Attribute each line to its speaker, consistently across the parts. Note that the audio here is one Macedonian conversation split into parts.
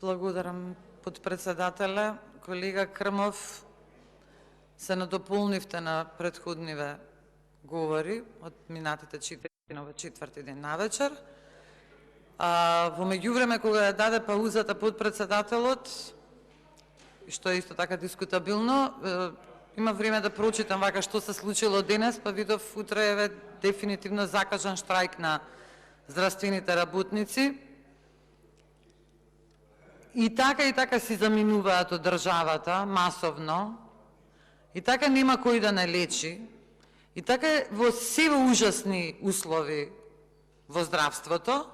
Speaker 1: Благодарам, подпредседателе. Колега Крмов, се надополнивте на предходниве говори од минатите четврти ден навечер. Во меѓувреме, кога ја даде паузата подпредседателот, што е исто така дискутабилно, има време да прочитам вака што се случило денес, па видов утре е дефинитивно закажан штрајк на здравствените работници. И така си заминуваат од државата масовно, и така нема кој да не лечи, и така во се ужасни услови во здравството,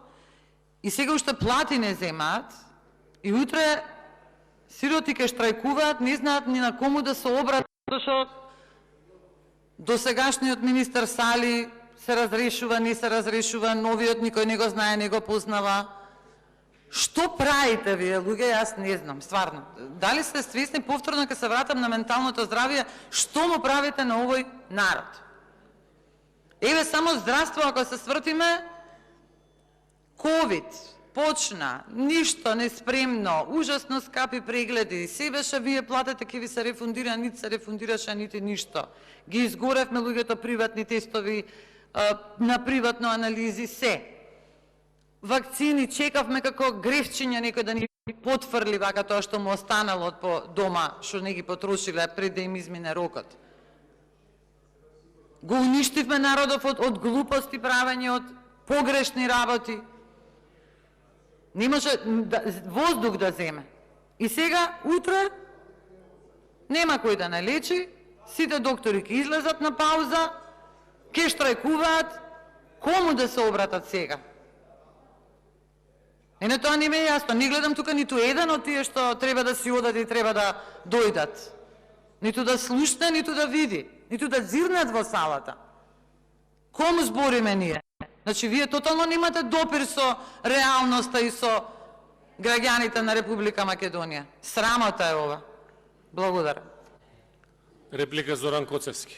Speaker 1: и сега уште плати не земаат, и утре сироти ке штрајкуваат, не знаат ни на кому да се обратат, што досегашниот министер Сали се разрешува, не се разрешува, новиот никој не го знае, не го познава. Што правите вие, луѓе, јас не знам, стварно. Дали сте свесни, повторно ке се вратам на менталното здравје, што му правите на овој народ? Еве само здравство, ако се свртиме, ковид, почна, ништо неспремно, ужасно скапи прегледи, се беше вие платите, ке ви се рефундира, нити се рефундираше, нити ништо. Ги изгоревме луѓето приватни тестови, на приватно анализи, се. Вакцини чекавме како гревчиња некој да ни потврли вака тоа што му останало од по дома, што не ги потрошиле пред да им измине рокот. Го уништивме народов од глупости правење, од погрешни работи. Не може воздух да земе. И сега, утре, нема кој да не лечи, сите доктори ќе излезат на пауза, ќе штрајкуваат, кому да се обратат сега? Ене тоа не ме е јасно. Не гледам тука ниту еден од тие што треба да си одат и треба да дојдат. Ниту да слушне, ниту да види, ниту да зирнат во салата. Кому збориме ние? Значи, вие тотално немате допир со реалноста и со граѓаните на Република Македонија. Срамота е ова. Благодарам.
Speaker 2: Реплика Зоран Коцевски.